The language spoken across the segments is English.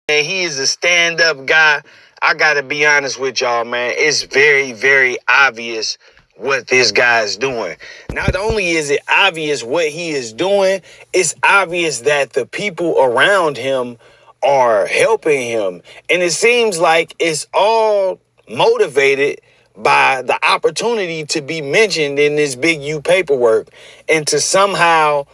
And he is a stand-up guy. I gotta be honest with y'all, man. It's very, very obvious what this guy is doing. Not only is it obvious what he is doing, it's obvious that the people around him are helping him. And it seems like it's all motivated by the opportunity to be mentioned in this Big U paperwork and to somehow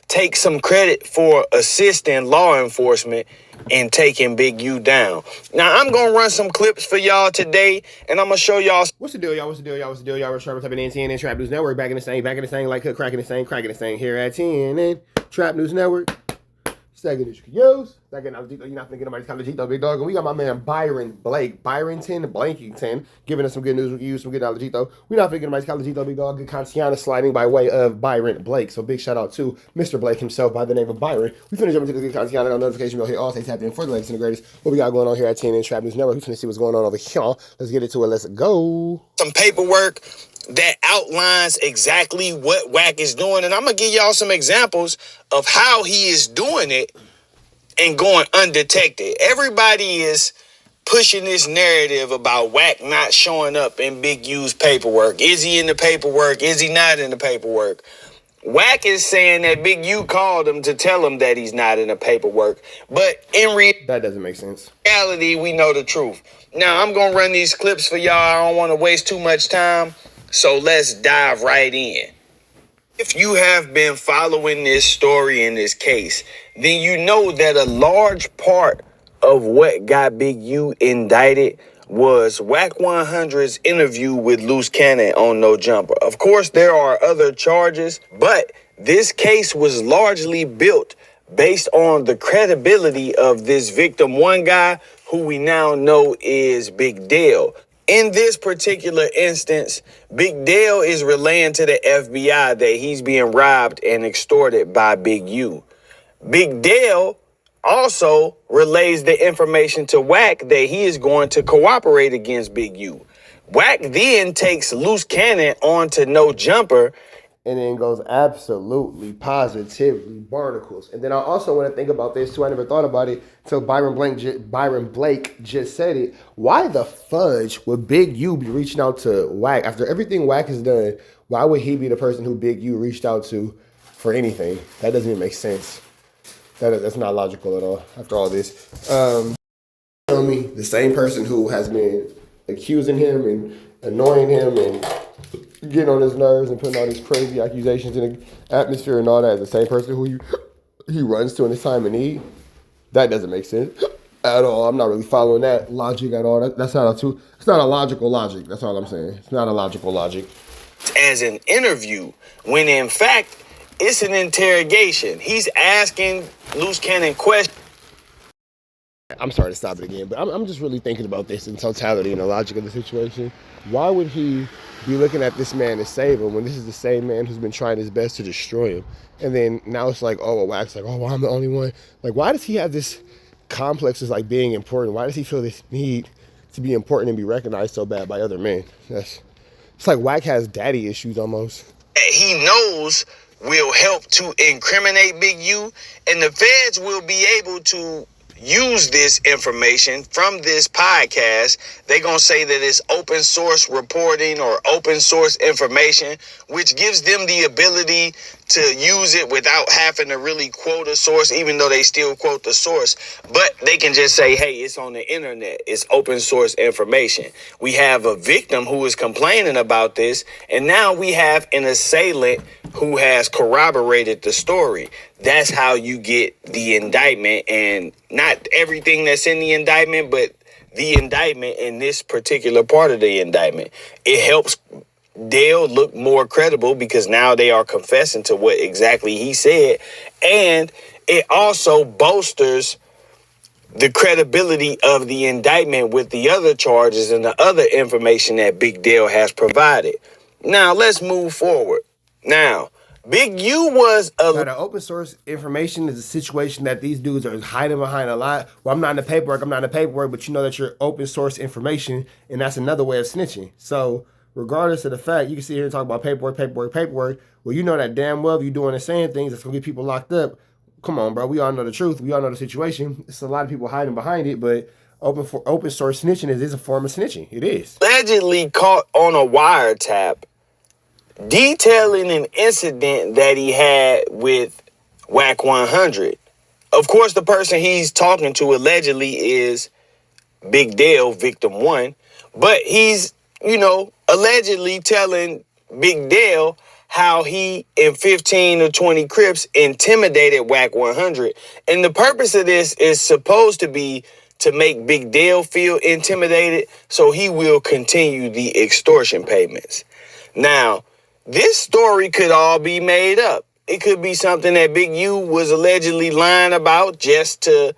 take some credit for assisting law enforcement and taking Big U down. Now, I'm going to run some clips for y'all today, and I'm going to show y'all. What's the deal, y'all? What's the deal, y'all? What's the deal, y'all? We're Trap NTN and Trap News Network. Back in the thing, like cracking the thing here at TNN, Trap News Network. Second is Yos. Second, you're not thinking nobody's kind of Gito, big dog. And we got my man Byron Blake, Blankington, giving us some good news reviews, some good knowledge, Gito. We're not thinking nobody's kind of Gito, big dog. Good Contiana sliding by way of Byron Blake. So big shout out to Mr. Blake himself by the name of Byron. We finna jump into the good Contiana notification bell here. All stay tapped in for the latest and the greatest. What we got going on here at TNN Trap News Network? We finna see what's going on over here. Let's get into it. Let's go. Some paperwork that outlines exactly what Wack is doing, and I'm gonna give y'all some examples of how he is doing it and going undetected. Everybody is pushing this narrative about Wack not showing up in Big U's paperwork. Is he in the paperwork? Is he not in the paperwork? Wack is saying that Big U called him to tell him that he's not in the paperwork, but that doesn't make sense. Reality, we know the truth. Now, I'm going to run these clips for y'all. I don't want to waste too much time, so let's dive right in. If you have been following this story in this case, then you know that a large part of what got Big U indicted was WACK100's interview with Loose Cannon on No Jumper. Of course, there are other charges, but this case was largely built based on the credibility of this victim one guy who we now know is Big Dale. In this particular instance, Big Dale is relaying to the FBI that he's being robbed and extorted by Big U. Big Dale also relays the information to Wack that he is going to cooperate against Big U. Wack then takes Loose Cannon on to No Jumper and then goes absolutely positively barnacles. And then I also want to think about this too. I never thought about it until Byron Blake just said it. Why the fudge would Big U be reaching out to Wack after everything Wack has done? Why would he be the person who Big U reached out to for anything? That doesn't even make sense. That's not logical at all. After all this, tell me the same person who has been accusing him and annoying him and getting on his nerves and putting all these crazy accusations in the atmosphere and all that is the same person who he runs to in his time of need. That doesn't make sense at all. I'm not really following that logic at all. It's not a logical logic. That's all I'm saying. It's not a logical logic. As an interview, when in fact, it's an interrogation. He's asking Loose Cannon questions. I'm sorry to stop it again, but I'm just really thinking about this in totality and the logic of the situation. Why would he be looking at this man to save him when this is the same man who's been trying his best to destroy him? And then now it's like, oh, well, Wack's like, oh, well, I'm the only one. Like, why does he have this complex of like being important? Why does he feel this need to be important and be recognized so bad by other men? It's like Wack has daddy issues almost. He knows will help to incriminate Big U, and the feds will be able to use this information from this podcast. They're going to say that it's open source reporting or open source information, which gives them the ability to use it without having to really quote a source, even though they still quote the source. But they can just say, hey, it's on the internet. It's open source information. We have a victim who is complaining about this, and now we have an assailant who has corroborated the story. That's how you get the indictment, and not everything that's in the indictment, but the indictment in this particular part of the indictment. It helps Dale look more credible because now they are confessing to what exactly he said, and it also bolsters the credibility of the indictment with the other charges and the other information that Big Dale has provided. Now, let's move forward. Now, Big U was the open source information is a situation that these dudes are hiding behind a lot. Well, I'm not in the paperwork, but you know that you're open source information, and that's another way of snitching. So regardless of the fact, you can sit here and talk about paperwork. Well, you know that damn well if you're doing and saying things that's going to get people locked up, come on, bro. We all know the truth. We all know the situation. It's a lot of people hiding behind it, but open source snitching is a form of snitching. It is. Allegedly caught on a wiretap detailing an incident that he had with WACK100. Of course, the person he's talking to allegedly is Big Dale, victim one, but he's, allegedly telling Big Dale how he and 15 or 20 Crips intimidated WACK100. And the purpose of this is supposed to be to make Big Dale feel intimidated so he will continue the extortion payments. Now, this story could all be made up. It could be something that Big U was allegedly lying about just to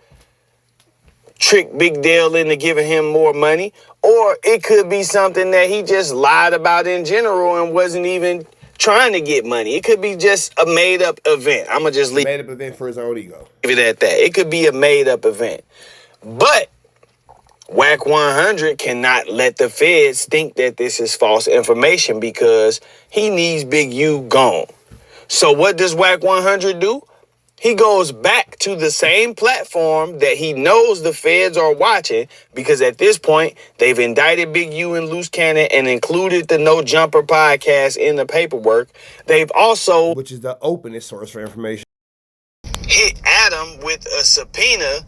trick Big Dale into giving him more money. Or it could be something that he just lied about in general and wasn't even trying to get money. It could be just a made-up event. I'm going to just leave Made-up event for his own ego. it at that. It could be a made-up event. But WACK100 cannot let the feds think that this is false information because he needs Big U gone. So what does WACK100 do? He goes back to the same platform that he knows the feds are watching because at this point, they've indicted Big U and Loose Cannon and included the No Jumper podcast in the paperwork. They've also, which is the openest source for information, hit Adam with a subpoena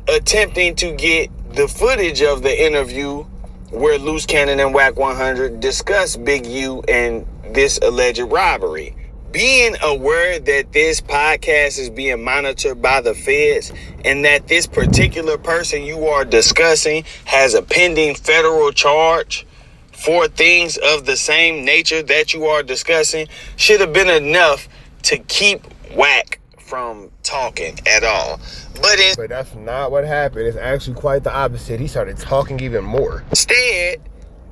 attempting to get the footage of the interview where Loose Cannon and WACK100 discuss Big U and this alleged robbery. Being aware that this podcast is being monitored by the feds and that this particular person you are discussing has a pending federal charge for things of the same nature that you are discussing should have been enough to keep Wack from talking at all. But that's not what happened. It's actually quite the opposite. He started talking even more. Instead,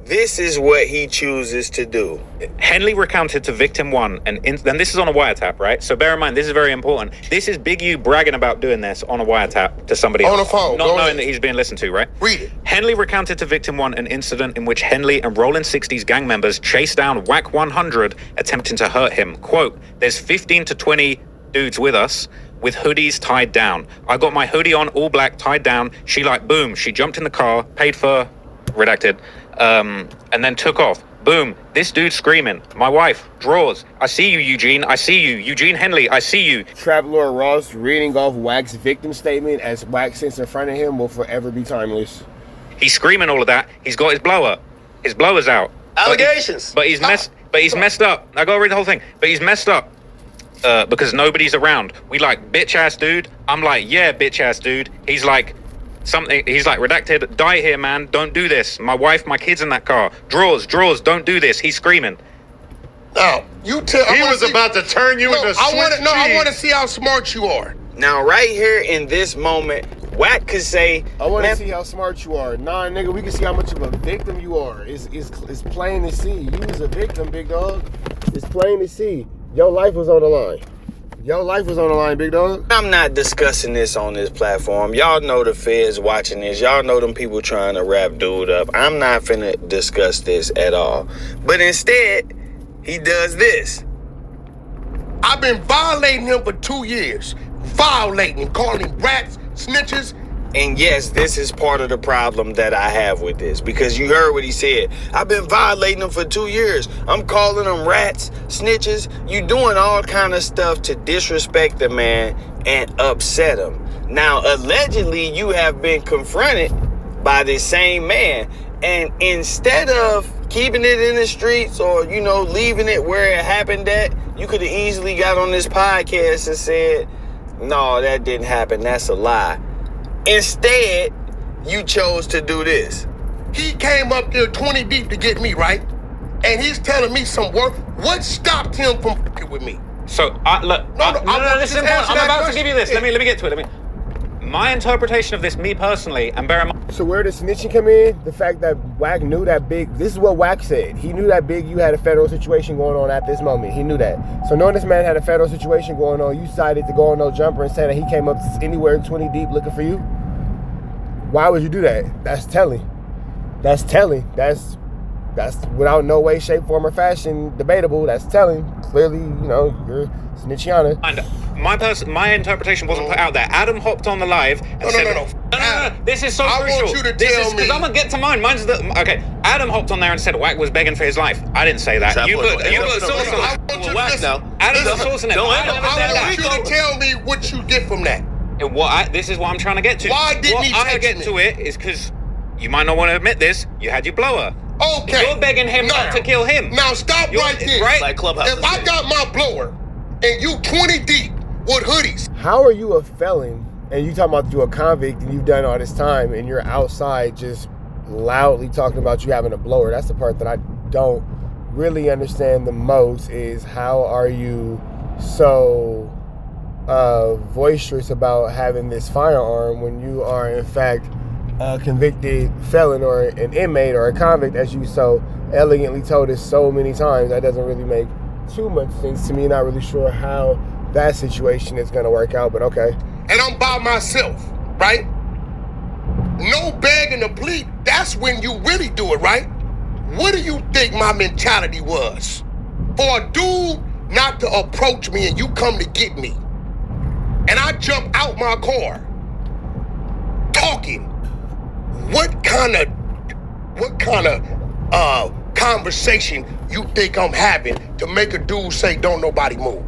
this is what he chooses to do. Henley recounted to victim one, and this is on a wiretap, right? So bear in mind, this is very important. This is Big U bragging about doing this on a wiretap to somebody on else. the phone. Not knowing that he's being listened to, right? Read it. Henley recounted to victim one an incident in which Henley and Rolling 60s gang members chased down WACK100, attempting to hurt him. Quote, "There's 15 to 20 dudes with us, with hoodies tied down. I got my hoodie on, all black, tied down. She boom, she jumped in the car, paid for, redacted, and then took off. Boom, this dude screaming. My wife, drawers. I see you, Eugene. I see you. Eugene Henley, I see you." Traveler Ross reading off Wack's victim statement as Wack sits in front of him will forever be timeless. He's screaming all of that. He's got his blower. His blower's out. Allegations. But he's messed up. I gotta read the whole thing. But he's messed up. Because nobody's around. We like, bitch ass dude. I'm like, yeah, bitch ass dude. He's like, redacted, die here, man. Don't do this. My wife, my kids in that car. Drawers, don't do this. He's screaming. Now, you tell. He was about to turn you into Swiss cheese. I want to see how smart you are. Now, right here in this moment, Wack could say, I want to see how smart you are. Nah, nigga, we can see how much of a victim you are. It's plain to see. You was a victim, big dog. It's plain to see. Your life was on the line. Your life was on the line, big dog. I'm not discussing this on this platform. Y'all know the feds watching this. Y'all know them people trying to wrap dude up. I'm not finna discuss this at all. But instead, he does this. I've been violating him for 2 years. Violating him, calling him rats, snitches. And yes, this is part of the problem that I have with this, because you heard what he said. I've been violating them for 2 years. I'm calling them rats, snitches. You doing all kind of stuff to disrespect the man and upset him. Now, allegedly, you have been confronted by this same man. And instead of keeping it in the streets or, leaving it where it happened at, you could have easily got on this podcast and said, no, that didn't happen. That's a lie. Instead, you chose to do this. He came up there 20 deep to get me, right? And he's telling me some work. What stopped him from fucking with me? So, listen, I'm about to give you this. Let me get to it. My interpretation of this, me personally, and bear in mind. So where does snitching come in? The fact that Wack knew that this is what Wack said. He knew that Big U had a federal situation going on at this moment. He knew that. So knowing this man had a federal situation going on, you decided to go on No Jumper and say that he came up anywhere 20 deep looking for you? Why would you do that? That's telling. That's That's without no way, shape, form, or fashion debatable. That's telling. Clearly, you're snitchiana. And my interpretation wasn't put out there. Adam hopped on the live and said, No. This is so crucial. I want you to tell me. Because I'm gonna get to mine. Okay. Adam hopped on there and said Wack was begging for his life. I didn't say that. You put source on it. Adam's sourcing it. I want you to tell me what you get from that. This is what I'm trying to get to. Why didn't he I get to it is because you might not want to admit this. You had your blower. Okay. You're begging him not to kill him. Now stop right there. Right? Like Clubhouse. If I got my blower and you 20 deep with hoodies. How are you a felon and you talking about you a convict and you've done all this time and you're outside just loudly talking about you having a blower? That's the part that I don't really understand the most, is how are you so boisterous about having this firearm when you are in fact a convicted felon or an inmate or a convict, as you so elegantly told us so many times. That doesn't really make too much sense to me. Not really sure how that situation is going to work out, but okay. And I'm by myself, right? No begging to plead. That's when you really do it, right? What do you think my mentality was? For a dude not to approach me and you come to get me, and I jump out my car talking, what kind of conversation you think I'm having to make a dude say don't nobody move?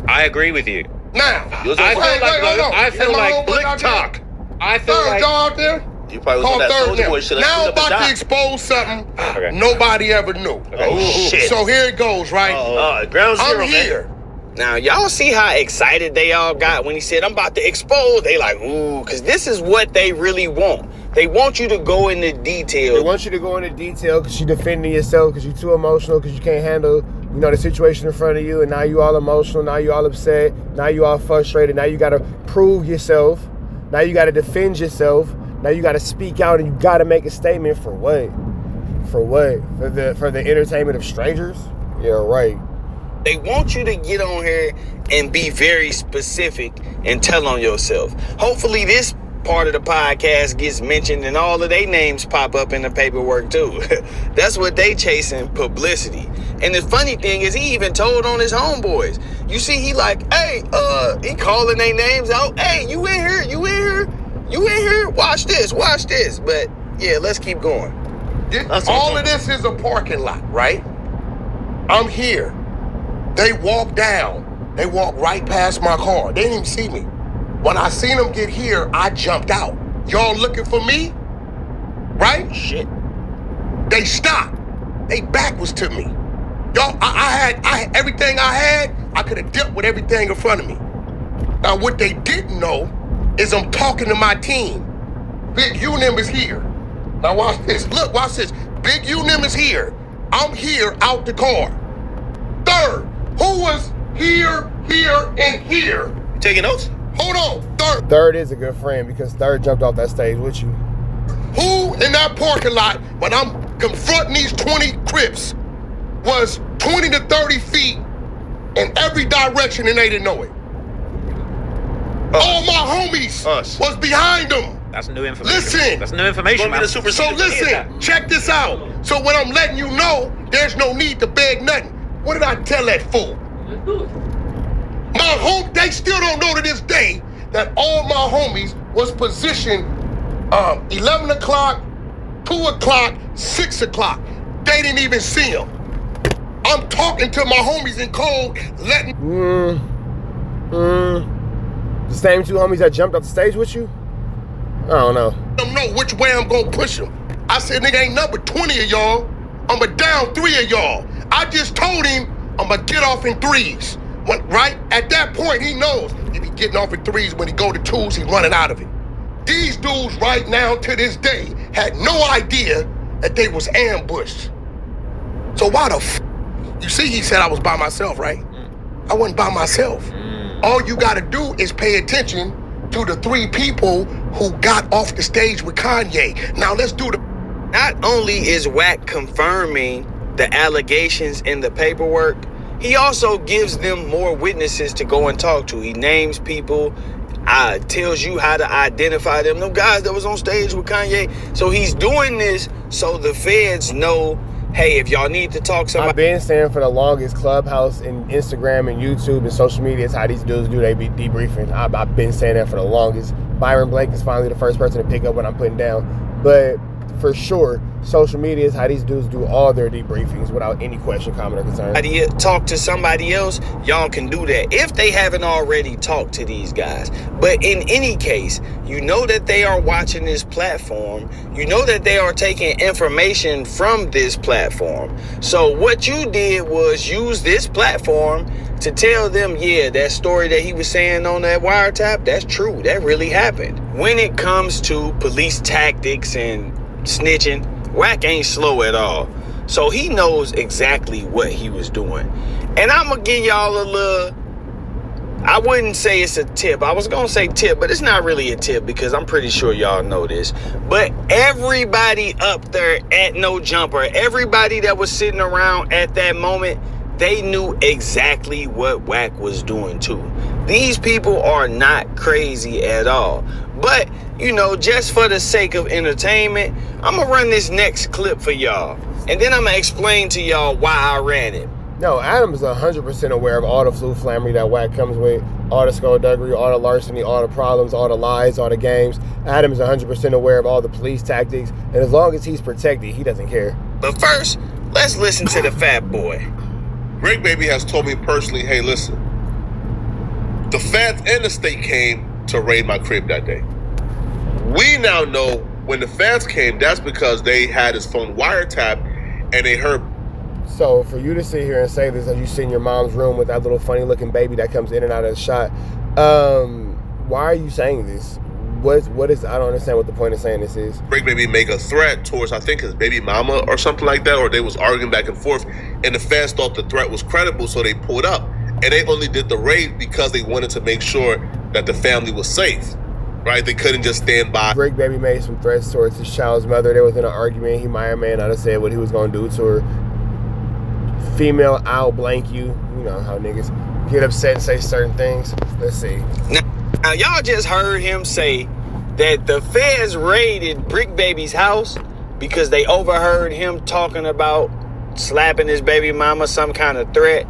I agree with you. Now, I feel like Blick talk. I feel third like dog there. You probably was Call on that third Soulja now. Boy shit. Now I'm about to expose something nobody ever knew. Oh, shit. So here it goes, right? Ground zero, I'm here. Now, y'all see how excited they all got when he said, I'm about to expose? They like, ooh, because this is what they really want. They want you to go into detail. They want you to go into detail because you're defending yourself, because you're too emotional, because you can't handle, the situation in front of you, and now you all emotional, now you all upset, now you all frustrated, now you got to prove yourself, now you got to defend yourself, now you got to speak out, and you got to make a statement for what? For what? For the entertainment of strangers? Yeah, right. They want you to get on here and be very specific and tell on yourself. Hopefully this part of the podcast gets mentioned and all of their names pop up in the paperwork too. That's what they chasing, publicity. And the funny thing is he even told on his homeboys. You see, he like, hey, he calling their names out. Hey, you in here? Watch this. But yeah, let's keep going. All of this is a parking lot, right? I'm here. They walk down. They walk right past my car. They didn't even see me. When I seen them get here, I jumped out. Y'all looking for me? Right? Shit. They stopped. They back was to me. Y'all, I had everything I had. I could have dealt with everything in front of me. Now, what they didn't know is I'm talking to my team. Big Unim is here. Now watch this. Look, watch this. Big Unim is here. I'm here out the car. Third, who was here, and here? Taking notes? Hold on, Third is a good friend because Third jumped off that stage with you. Who in that parking lot, when I'm confronting these 20 Crips, was 20 to 30 feet in every direction and they didn't know it? All my homies was behind them. That's new information. Listen. That's new information, man. So listen, check this out. So when I'm letting you know, there's no need to beg nothing. What did I tell that fool? My home, they still don't know to this day that all my homies was positioned 11 o'clock, 2 o'clock, 6 o'clock. They didn't even see them. I'm talking to my homies in code, letting... The same two homies that jumped off the stage with you? I don't know. them know which way I'm gonna push them. I said, nigga, ain't number 20 of y'all. I'ma down 3 of y'all. I just told him I'ma get off in 3s. Right? At that point, he knows if he getting off in 3s, when he go to 2s, he running out of it. These dudes right now to this day had no idea that they was ambushed. So why the You see, he said I was by myself, right? I wasn't by myself. All you gotta do is pay attention to the 3 people who got off the stage with Kanye. Now let's do the... Not only is Wack confirming the allegations in the paperwork, he also gives them more witnesses to go and talk to. He names people tells you how to identify them. Them guys that was on stage with Kanye. So he's doing this so the feds know, hey, if y'all need to talk somebody. I've been saying for the longest, Clubhouse and Instagram and YouTube and social media is how these dudes do they be debriefing. I've been saying that for the longest. Byron Blake is finally the first person to pick up what I'm putting down. But for sure, social media is how these dudes do all their debriefings without any question, comment, or concern. Talk to somebody else, y'all can do that if they haven't already talked to these guys. But in any case, you know that they are watching this platform. You know that they are taking information from this platform. So what you did was use this platform to tell them, yeah, that story that he was saying on that wiretap, that's true. That really happened. When it comes to police tactics and snitching, Wack ain't slow at all. So he knows exactly what he was doing. And I'm gonna give y'all a little, I wouldn't say it's a tip. I was gonna say tip, but it's not really a tip because I'm pretty sure y'all know this. But everybody up there at No Jumper, everybody that was sitting around at that moment, they knew exactly what Wack was doing too. These people are not crazy at all. But, you know, just for the sake of entertainment, I'm going to run this next clip for y'all. And then I'm going to explain to y'all why I ran it. No, Adam's 100% aware of all the flammery that Wack comes with, all the skullduggery, all the larceny, all the problems, all the lies, all the games. Adam is 100% aware of all the police tactics, and as long as he's protected, he doesn't care. But first, let's listen to the fat boy. Rick Baby has told me personally, hey, listen, the feds and the state came to raid my crib that day. We now know when the feds came, that's because they had his phone wiretapped and they heard. So for you to sit here and say this as you sit in your mom's room with that little funny looking baby that comes in and out of the shot, why are you saying this? What is, I don't understand what the point of saying this is. Rick Baby make a threat towards, I think, his baby mama or something like that, or they was arguing back and forth, and the feds thought the threat was credible, so they pulled up. And they only did the raid because they wanted to make sure that the family was safe, right? They couldn't just stand by. Rick Baby made some threats towards his child's mother. There was an argument. He might or may not have said what he was going to do to her. Female, I'll blank you. You know how niggas get upset and say certain things. Let's see. Now y'all just heard him say that the feds raided Brick Baby's house because they overheard him talking about slapping his baby mama, some kind of threat.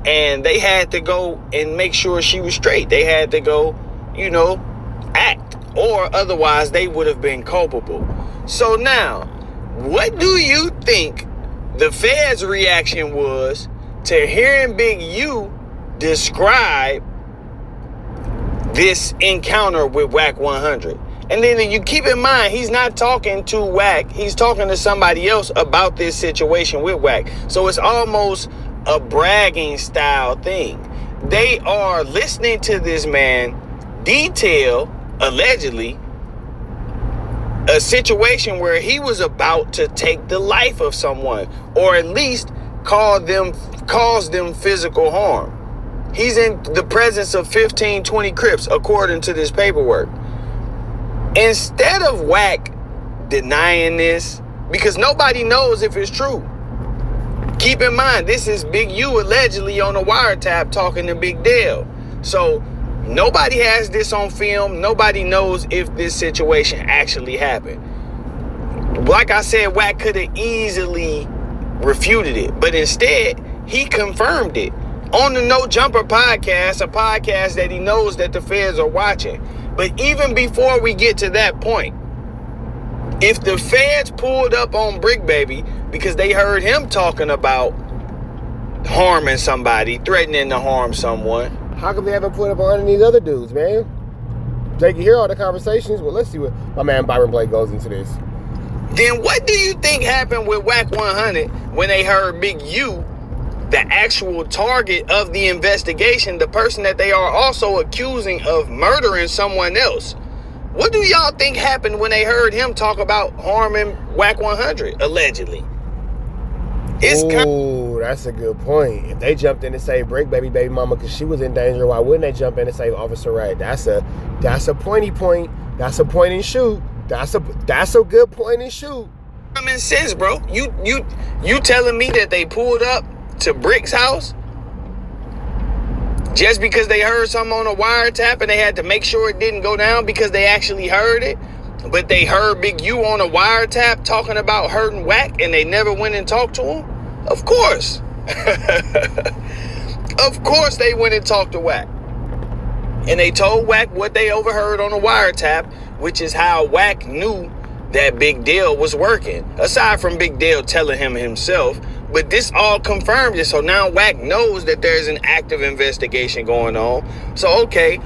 And they had to go and make sure she was straight. They had to go, you know, act, or otherwise they would have been culpable. So now, what do you think the feds' reaction was to hearing Big U describe this encounter with WACK100? And then you keep in mind, he's not talking to Wack. He's talking to somebody else about this situation with Wack. So it's almost a bragging style thing. They are listening to this man detail, allegedly, a situation where he was about to take the life of someone, or at least cause them physical harm. He's in the presence of 15, 20 Crips, according to this paperwork. Instead of Wack denying this, because nobody knows if it's true. Keep in mind, this is Big U allegedly on a wiretap talking to Big Dale. So nobody has this on film. Nobody knows if this situation actually happened. Like I said, Wack could have easily refuted it, but instead he confirmed it on the No Jumper podcast, a podcast that he knows that the feds are watching. But even before we get to that point, if the feds pulled up on Brick Baby because they heard him talking about harming somebody, threatening to harm someone, how come they haven't put up on any of these other dudes, man? They can hear all the conversations. Well, let's see what my man Byron Blake goes into this. Then what do you think happened with WACK100 when they heard Big U, the actual target of the investigation, the person that they are also accusing of murdering someone else? What do y'all think happened when they heard him talk about harming WACK100, allegedly? Oh, that's a good point. If they jumped in to save Brick Baby mama because she was in danger, why wouldn't they jump in and save Officer Wright? That's a pointy point. That's a point and shoot. That's a good point and shoot. Common sense, bro. You telling me that they pulled up to Brick's house Just because they heard something on a wiretap and they had to make sure it didn't go down because they actually heard it, but they heard Big U on a wiretap talking about hurting Wack and they never went and talked to him? Of course. Of course they went and talked to Wack. And they told Wack what they overheard on a wiretap, which is how Wack knew that Big Dale was working. Aside from Big Dale telling him himself, but this all confirmed it. So now Wack knows that there's an active investigation going on. So, okay,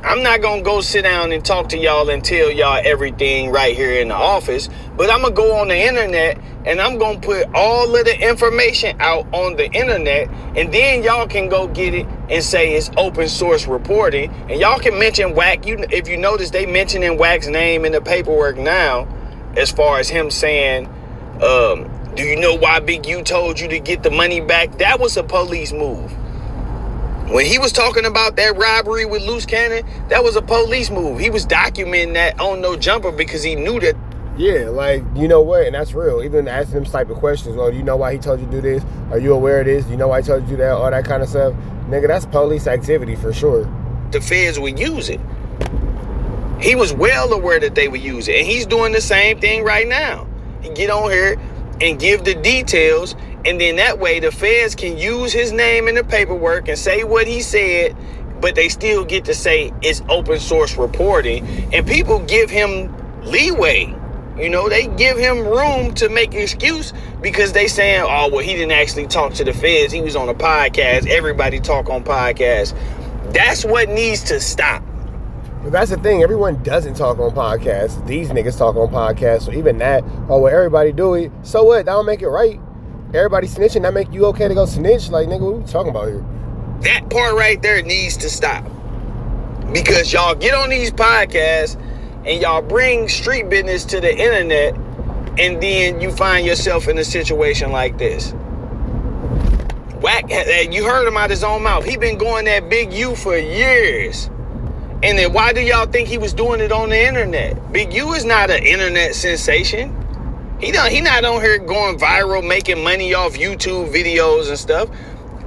I'm not going to go sit down and talk to y'all and tell y'all everything right here in the office, but I'm going to go on the internet and I'm going to put all of the information out on the internet, and then y'all can go get it and say it's open source reporting. And y'all can mention Wack. If you notice, they mentioning Wack's name in the paperwork now, as far as him saying, do you know why Big U told you to get the money back? That was a police move. When he was talking about that robbery with loose cannon, that was a police move. He was documenting that on No Jumper because he knew that. Yeah, like, you know what? And that's real. Even asking them type of questions. Oh, do you know why he told you to do this? Are you aware of this? Do you know why he told you to do that? All that kind of stuff. Nigga, that's police activity for sure. The feds would use it. He was well aware that they would use it. And he's doing the same thing right now. He get on here and give the details, and then that way the feds can use his name in the paperwork and say what he said, but they still get to say it's open source reporting, and people give him leeway. You know, they give him room to make an excuse because they saying, oh, well, he didn't actually talk to the feds. He was on a podcast. Everybody talk on podcasts. That's what needs to stop. But that's the thing. Everyone doesn't talk on podcasts. These niggas talk on podcasts. So even that, oh, well, everybody do it. So what? That don't make it right. Everybody snitching, that make you okay to go snitch? Like, nigga, what are we talking about here? That part right there needs to stop. Because y'all get on these podcasts and y'all bring street business to the internet, and then you find yourself in a situation like this. Wack, you heard him out his own mouth. He been going at Big U for years. And then why do y'all think he was doing it on the internet? Big U is not an internet sensation. He not on here going viral, making money off YouTube videos and stuff.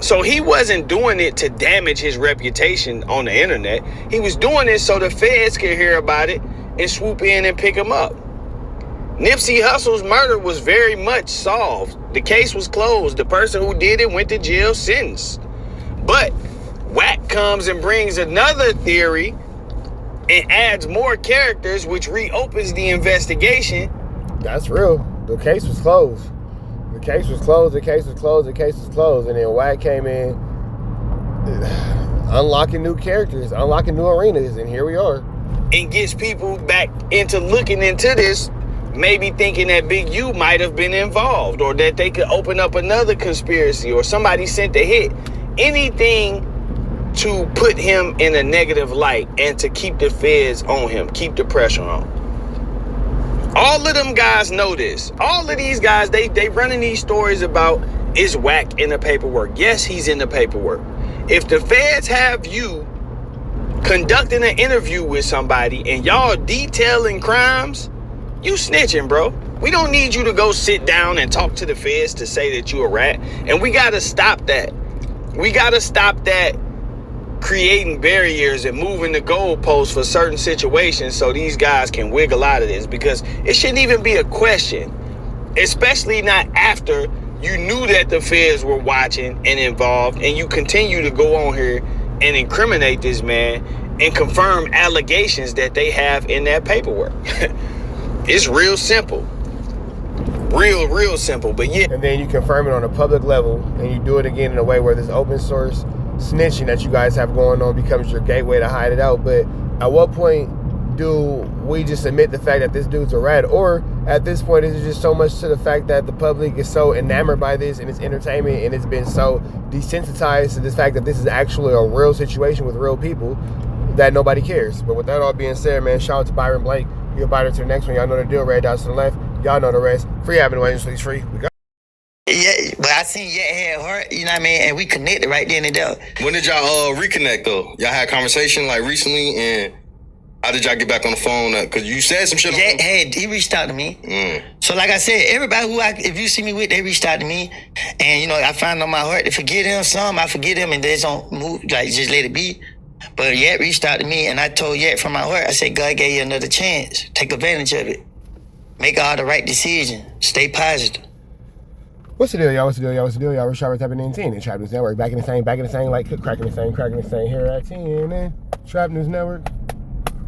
So he wasn't doing it to damage his reputation on the internet. He was doing it so the feds could hear about it and swoop in and pick him up. Nipsey Hussle's murder was very much solved. The case was closed. The person who did it went to jail, sentenced. But Wack comes and brings another theory and adds more characters, which reopens the investigation. That's real. The case was closed. The case was closed. The case was closed. The case was closed. And then Wack came in, unlocking new characters, unlocking new arenas, and here we are. And gets people back into looking into this, maybe thinking that Big U might have been involved, or that they could open up another conspiracy, or somebody sent a hit. Anything to put him in a negative light and to keep the feds on him, keep the pressure on. All of them guys know this. All of these guys, they running these stories about, is Wack in the paperwork? Yes, he's in the paperwork. If the feds have you conducting an interview with somebody and y'all detailing crimes, you snitching, bro. We don't need you to go sit down and talk to the feds to say that you a rat. And we got to stop that. We got to stop that creating barriers and moving the goalposts for certain situations so these guys can wiggle out of this, because it shouldn't even be a question, especially not after you knew that the feds were watching and involved, and you continue to go on here and incriminate this man and confirm allegations that they have in that paperwork. It's real simple. Real simple, but yeah. And then you confirm it on a public level, and you do it again in a way where this open source snitching that you guys have going on becomes your gateway to hide it out. But at what point do we just admit the fact that this dude's a rat? Or at this point, is it just so much to the fact that the public is so enamored by this and it's entertainment, and it's been so desensitized to this fact that this is actually a real situation with real people that nobody cares? But with that all being said, man, shout out to Byron Blake. You'll bite her to the next one. Y'all know the deal. Red dots to the left. Y'all know the rest. Free Avenue Agents, free. We got. Yeah, but I seen your head hurt, you know what I mean? And we connected right then and there. When did y'all reconnect though? Y'all had a conversation like recently, and How did y'all get back on the phone? Because you said some shit. Yeah, he reached out to me. So like I said, everybody if you see me with, they reached out to me. And, you know, I find on my heart to forgive them some. I forgive them and they don't move, like, just let it be. But Yet reached out to me and I told Yet from my heart, I said, God gave you another chance. Take advantage of it. Make all the right decisions. Stay positive. What's the deal, y'all? What's the deal, y'all? What's the deal, y'all? We're Trap News 10 and Trap News Network. Back in the same, like cracking the same here at 10 and Trap News Network.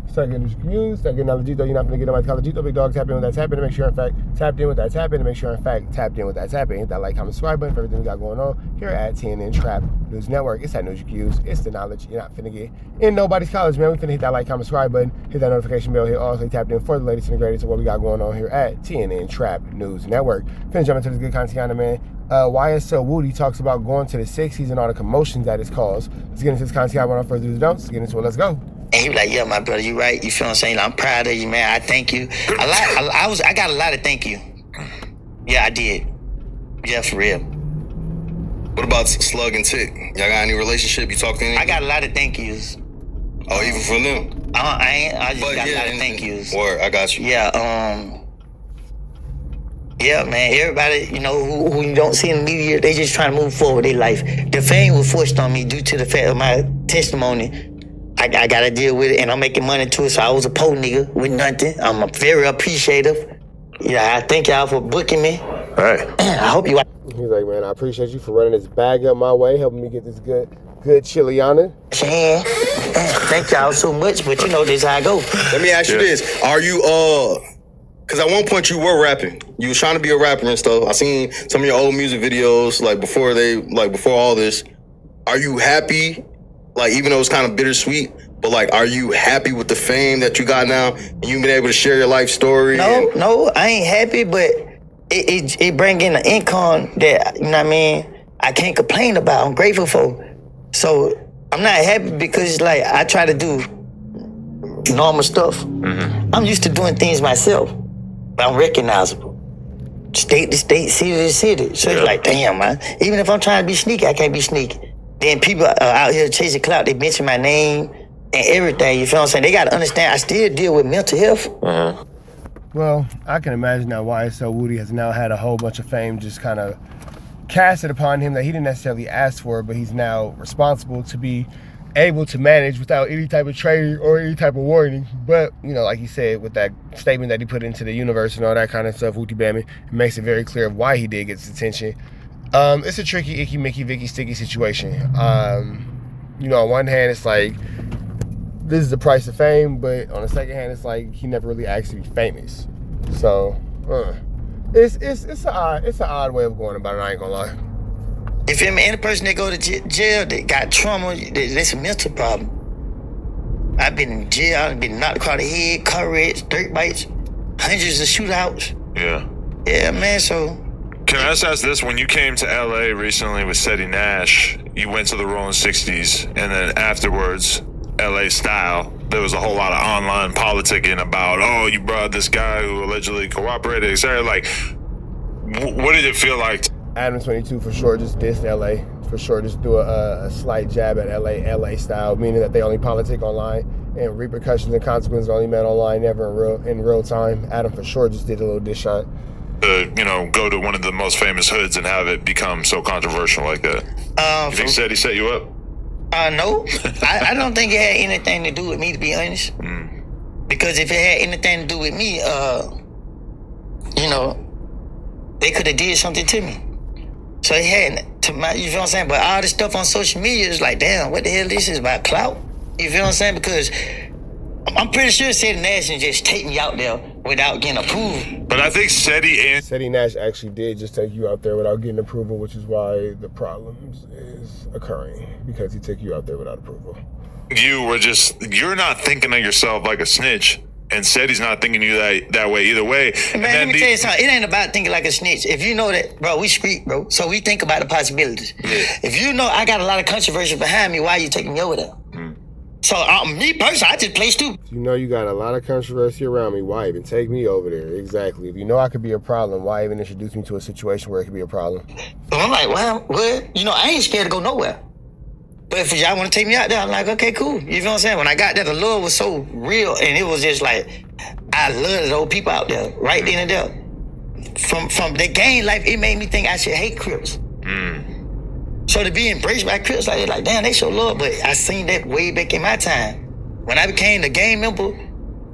Start getting confused, start getting Alejito. You're not gonna get nobody called Alejito. Big dog, tap in with that tap in to make sure in fact tapped in with that tap in to make sure in fact tapped in with that tap in. Hit that like, comment, subscribe button for everything we got going on here at 10 and Trap News Network. It's that news you can use. It's the knowledge you're not finna get in nobody's college, man. We finna hit that like, comment, subscribe button, hit that notification bell, hit all so tapped in for the latest and the greatest of what we got going on here at 10 and Trap News Network. Finna jump into this good content, man. YSL Woody talks about going to the 60s and all the commotions that it's caused. Let's get into this content without further ado. Let's get into it. Let's go. And he was like, yeah, my brother, you right. You feel what I'm saying? I'm proud of you, man. I thank you. I got a lot of thank you. Yeah, I did. Yeah, for real. What about Slug and Tick? Y'all got any relationship? You talk to any? I got a lot of thank yous. Oh, even from them? I just got a lot of thank yous. Word, I got you. Yeah, yeah, man, everybody, you know, who you don't see in the media, they just trying to move forward with their life. The fame was forced on me due to the fact of my testimony. I got to deal with it, and I'm making money to it, so I was a poor nigga with nothing. I'm very appreciative. Yeah, I thank y'all for booking me. All right. I hope you... He's like, man, I appreciate you for running this bag up my way, helping me get this good chiliana. Yeah. Thank y'all so much, but you know this how I go. Let me ask you this. Are you, because at one point you were rapping. You was trying to be a rapper and stuff. I seen some of your old music videos, before all this. Are you happy? Like, even though it's kind of bittersweet, but like, are you happy with the fame that you got now? And you've been able to share your life story? No, I ain't happy, but it bring in an income that, you know what I mean, I can't complain about. I'm grateful for. So I'm not happy because, like, I try to do normal stuff. Mm-hmm. I'm used to doing things myself, but I'm recognizable. State to state, city to city. So it's like, damn, man. Even if I'm trying to be sneaky, I can't be sneaky. Then people out here chasing clout, they mention my name and everything, you feel what I'm saying? They got to understand I still deal with mental health. Well, I can imagine that YSL Woody has now had a whole bunch of fame just kind of casted upon him that he didn't necessarily ask for, but he's now responsible to be able to manage without any type of training or any type of warning. But, you know, like he said, with that statement that he put into the universe and all that kind of stuff, Wooty Bammy, it makes it very clear of why he did get his attention. It's a tricky, icky, Mickey, Vicky, sticky situation. You know, on one hand, it's like, this is the price of fame, but on the second hand, it's like, he never really asked to be famous. So, it's an odd way of going about it, I ain't gonna lie. If you're any person that go to jail, they got trauma, that's a mental problem. I've been in jail, I've been knocked across the head, car wrecks, dirt bites, hundreds of shootouts. Yeah, man, so... Can I just ask this? When you came to LA recently with Seti Nash, you went to the Rolling 60s, and then afterwards, LA style, there was a whole lot of online politicking about, oh, you brought this guy who allegedly cooperated, etc. Like, what did it feel like? Adam 22 for sure just dissed LA. For sure just do a slight jab at LA style, meaning that they only politic online and repercussions and consequences are only met online, never in real time. Adam for sure just did a little diss shot. You know, go to one of the most famous hoods and have it become so controversial like that. You think Seti set you up? No. I don't think it had anything to do with me, to be honest. Because if it had anything to do with me, you know, they could have did something to me. So it had to my, you feel what I'm saying? But all this stuff on social media is like, damn, what the hell this is about clout? You feel what I'm saying? Because I'm pretty sure Seti Nash just take me out there without getting approved. But I think Seti Nash actually did just take you out there without getting approval, which is why the problems is occurring, because he took you out there without approval. You're not thinking of yourself like a snitch, and Seti's not thinking you that way either way. Man, let me tell you something. It ain't about thinking like a snitch. If you know that, bro, we street, bro. So we think about the possibilities. Yeah. If you know I got a lot of controversy behind me, why are you taking me over there? So me personally, I just play stupid. You know you got a lot of controversy around me. Why even take me over there? Exactly. If you know I could be a problem, why even introduce me to a situation where it could be a problem? I'm like, well, what? You know, I ain't scared to go nowhere. But But if y'all want to take me out there, I'm like, okay, cool. You feel what I'm saying? When I got there, the love was so real, and it was just like, I love those people out there, right then and there. From the gang life, it made me think I should hate Crips. So to be embraced by Crips, like damn, they show love. But I seen that way back in my time. When I became the gang member,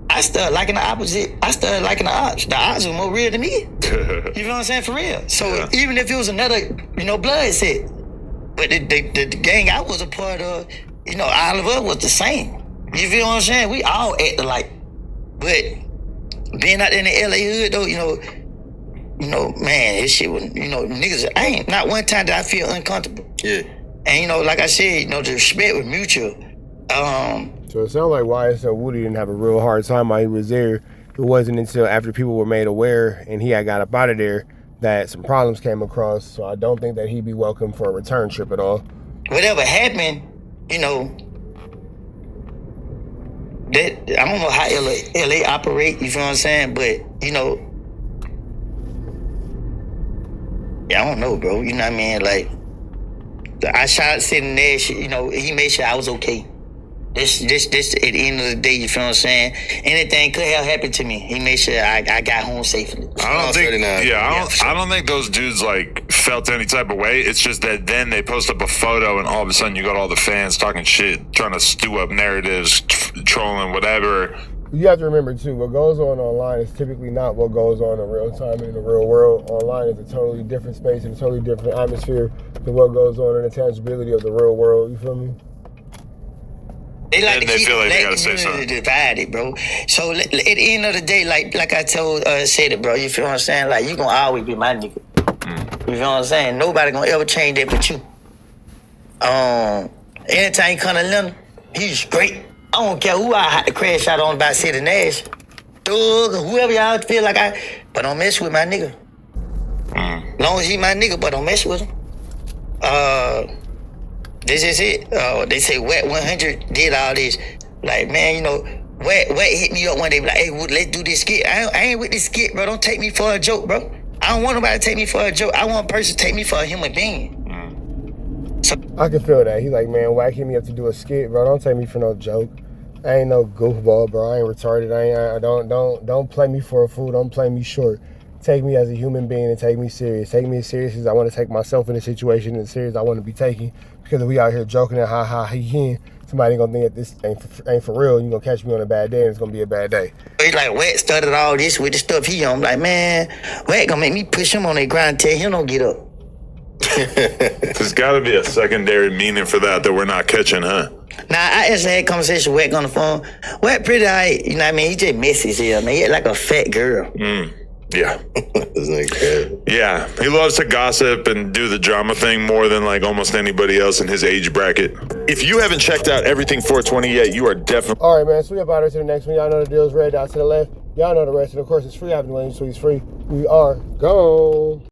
I started liking the opposite. I started liking the odds. The odds were more real than me. You feel what I'm saying? For real. So even if it was another, blood set, but the gang I was a part of, all of us was the same. You feel what I'm saying? We all acted alike. But being out there in the LA hood, though, man, this shit was, niggas, I ain't, not one time did I feel uncomfortable. Yeah. And, like I said, the respect was mutual. So it sounds like YSL Woody didn't have a real hard time while he was there. It wasn't until after people were made aware and he had got up out of there that some problems came across. So I don't think that he'd be welcome for a return trip at all. Whatever happened, that I don't know how LA operate, you feel what I'm saying? But, I don't know, bro. You know what I mean? Like, I shot sitting there, he made sure I was okay. This at the end of the day, you feel what I'm saying? Anything could have happened to me. He made sure I got home safely. I don't think those dudes like felt any type of way. It's just that then they post up a photo and all of a sudden you got all the fans talking shit, trying to stew up narratives, trolling, whatever. You have to remember too, what goes on online is typically not what goes on in real time in the real world. Online is a totally different space and a totally different atmosphere than what goes on in the tangibility of the real world. You feel me? They like to they keep feel like they black gotta say community something. divided, bro. So at the end of the day, like I said it, bro. You feel what I'm saying? Like, you gonna always be my nigga. You feel what I'm saying? Nobody gonna ever change that but you. Anytime you come to Atlanta, he's great. I don't care who I had to crash out on about City Nash. Doug, whoever y'all feel like but don't mess with my nigga. Long as he my nigga, but don't mess with him. This is it. They say WACK100 did all this. Like, man, Wack hit me up one day, like, hey, let's do this skit. I ain't with this skit, bro. Don't take me for a joke, bro. I don't want nobody to take me for a joke. I want a person to take me for a human being. So I can feel that. He's like, man, Wack hit me up to do a skit, bro. Don't take me for no joke. I ain't no goofball, bro. I ain't retarded. Don't play me for a fool. Don't play me short. Take me as a human being and take me serious. Take me as serious as I want to take myself in a situation, and serious I want to be taken. Because if we out here joking and he, somebody gonna think that this ain't for real. You gonna catch me on a bad day, and it's gonna be a bad day. It's like Wack started all this with the stuff he on. Like, man, Wack gonna make me push him on that grind and tell him don't get up. There's got to be a secondary meaning for that we're not catching, huh? Now, I actually had a conversation with Wack on the phone. Wack pretty high, you know what I mean? He just messy as hell, man. He like a fat girl. Yeah. Yeah. He loves to gossip and do the drama thing more than like almost anybody else in his age bracket. If you haven't checked out Everything 420 yet, you are definitely... All right, man. So we up out here to the next one. Y'all know the deal is red dot to the left. Y'all know the rest. And of course, it's free. Having Wayne, so he's free. We are gone.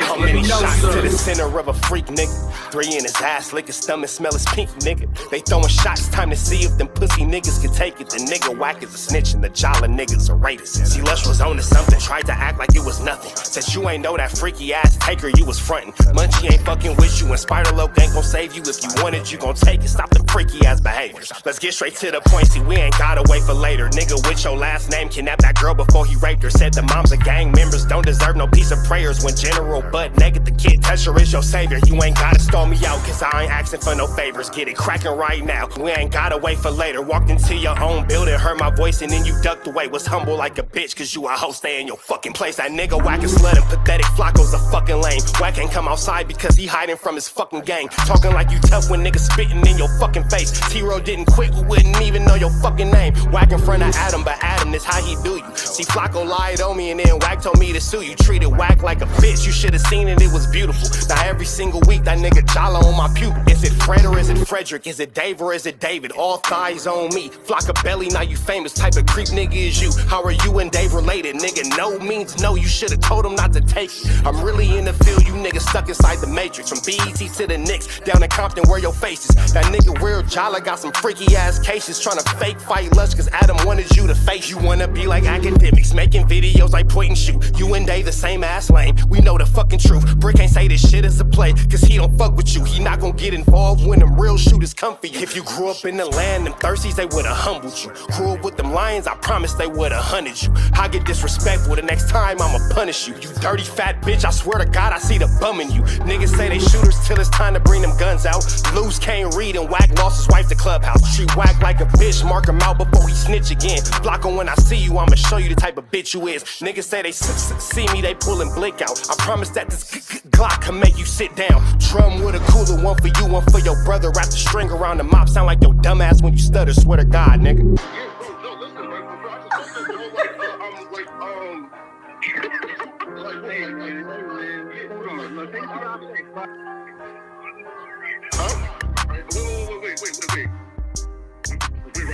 How many shots to the center of a freak, nigga. 3 in his ass, lick his stomach, smell his pink, nigga. They throwing shots, time to see if them pussy niggas can take it. The nigga Wack is a snitch and the jolly niggas are rapists. See, Lush was on to something, tried to act like it was nothing. Said you ain't know that freaky ass taker you was frontin'. Munchie ain't fucking with you and Spider-Loc ain't gon' save you. If you wanted, you gon' take it. Stop the freaky ass behaviors. Let's get straight to the point, see we ain't gotta wait for later. Nigga with your last name kidnapped that girl before he raped her. Said the moms of gang members don't deserve no piece of prayers. When General butt naked, the kid Tesher is your savior. You ain't gotta stall me out, cause I ain't asking for no favors. Get it cracking right now, we ain't gotta wait for later. Walked into your own building, heard my voice and then you ducked away. Was humble like a bitch, cause you a hoe, stay in your fucking place. That nigga Wack is slut and pathetic, Flacco's a fucking lame. Wack ain't come outside because he hiding from his fucking gang. Talking like you tough when niggas spitting in your fucking face. T-Row didn't quit, we wouldn't even know your fucking name. Wack in front of Adam, but Adam is how he do you. See, Flacco lied on me and then Wack told me to sue you. Treated Wack like a bitch, you should've seen it, it was beautiful. Now every single week that nigga jolly on my pupil. Is it Fred or is it Frederick? Is it Dave or is it David? All thighs on me. Flocka belly, now you famous. Type of creep nigga is you. How are you and Dave related? Nigga, no means no. You should've told him not to take it. I'm really in the field, you niggas stuck inside the matrix. From BET to the Knicks, down in Compton where your face is. That nigga real jolly got some freaky ass cases. Tryna fake fight Lush cause Adam wanted you to face. You wanna be like academics, making videos like point and shoot. You and Dave the same ass lane. We know the fucking truth. Brick ain't say this shit is a play, cause he don't fuck with you. He not gon' get involved when them real shooters come for you. If you grew up in the land, them thirsties, they would've humbled you. Grew up with them lions, I promise they would've hunted you. I get disrespectful, the next time I'ma punish you. You dirty fat bitch, I swear to God I see the bum in you. Niggas say they shooters till it's time to bring them guns out. Lose can't read and Wack lost his wife to Clubhouse. Treat Wack like a bitch, mark him out before he snitch again. Flocka, when I see you, I'ma show you the type of bitch you is. Niggas say they see me, they pullin' blick out. I promise that this Glock can make you sit down. Drum with a cooler, one for you, one for your brother. Wrap the string around the mop, sound like your dumb ass when you stutter. Swear to God, nigga.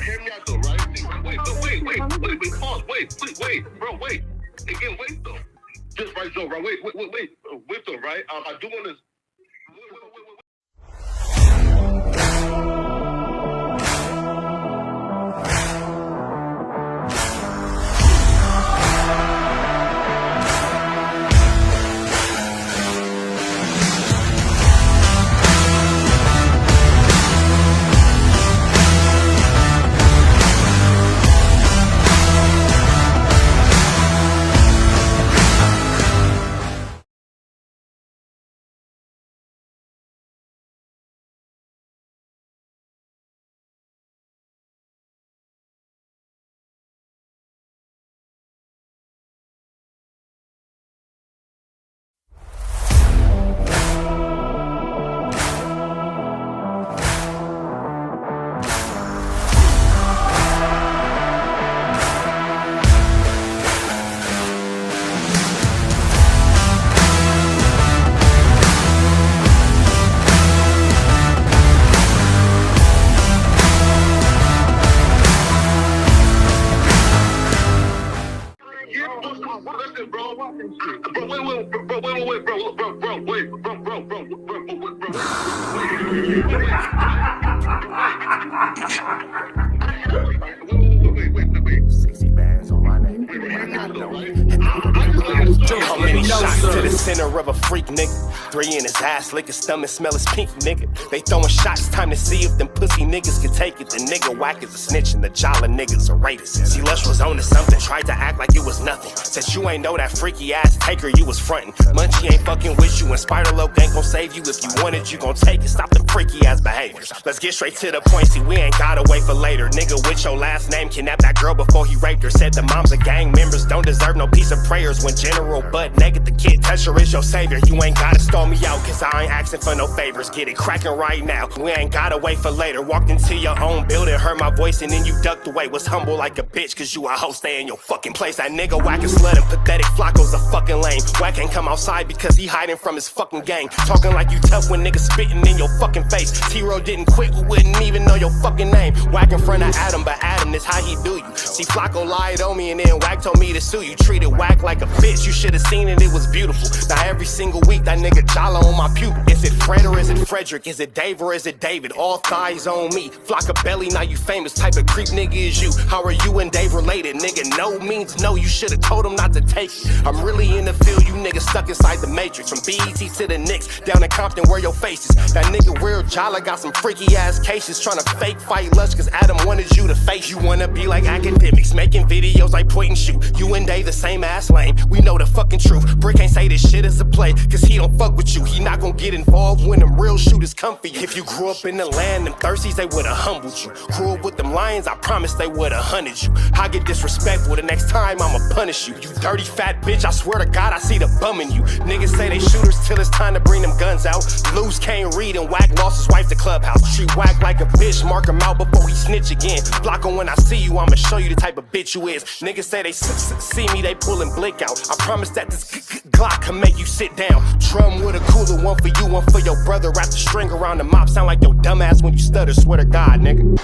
Hear me out though, right? Wait, pause, wait, bro, wait. Again, wait though. Just right, Joe, bro. Wait though, right? I do want to. How many shots to the center of a freak, nigga? 3 in his ass, lick his stomach, smell his pink, nigga. They throwing shots, time to see if them pussy niggas can take it. The nigga Wack is a snitch and the jolly niggas are rapists. See, Lush was on to something, tried to act like it was nothing. Said you ain't know that freaky ass taker you was frontin'. Munchie ain't fucking with you and Spider-Loc ain't gon' save you. If you wanted, you gon' take it. Stop the freaky ass behaviors. Let's get straight to the point, see we ain't gotta wait for later. Nigga with your last name kidnapped that girl before he raped her. Said the moms of gang members don't deserve no piece of prayers. When General butt naked, the kid Tesher is your savior. You ain't gotta stall me out, cause I ain't asking for no favors. Get it cracking right now, we ain't gotta wait for later. later. Walked into your own building, heard my voice, and then you ducked away. Was humble like a bitch, cause you a hoe, stay in your fucking place. That nigga Wack is slut and pathetic. Flacco's a fucking lame. Wack ain't come outside because he hiding from his fucking gang. Talking like you tough when niggas spitting in your fucking face. T-Row didn't quit, we wouldn't even know your fucking name. Wack in front of Adam, but Adam is how he do you. See, Flacco lied on me and then Wack told me to sue you. Treated Wack like a bitch, you should've seen it, it was beautiful. Now every single week that nigga jolly on my pupil. Is it Fred or is it Frederick? Is it Dave or is it David? All thighs on me. Flocka belly, now you famous. Type of creep nigga is you. How are you and Dave related? Nigga, no means no, you should've told him not to take it. I'm really in the field, you niggas stuck inside the matrix. From BET to the Knicks, down in Compton where your face is. That nigga Real Jolly got some freaky ass cases. Tryna fake fight Lush cause Adam wanted you to face. You wanna be like academics, making videos like point and shoot. You and Dave the same ass lame, we know the fucking truth. Brick ain't say this shit is a play, cause he don't fuck with you. He not gon' get involved when them real shooters come for you. If you grew up in the land, them thirsties, they would've humbled you. Grew up with them lions, I promise they would've hunted you. I get disrespectful, the next time I'ma punish you. You dirty fat bitch, I swear to God I see the bum in you. Niggas say they shooters till it's time to bring them guns out. Lose can't read and Wack lost his wife to Clubhouse. Treat Wack like a bitch, mark him out before he snitch again. Flocka, when I see you, I'ma show you the type of bitch you is. Niggas say they see me, they pullin' blick out. I promise that this Glock can make you sit down. Drum with a cooler, one for you, one for your brother. Wrap the string around the mop, sound like your dumbass when you stutter. Swear to God, nigga.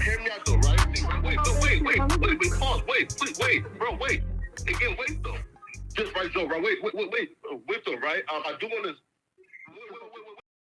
Hear me out though, right? Wait, pause. Wait, bro, wait. Again, wait though. Just right though, right? Wait though, right? I do want to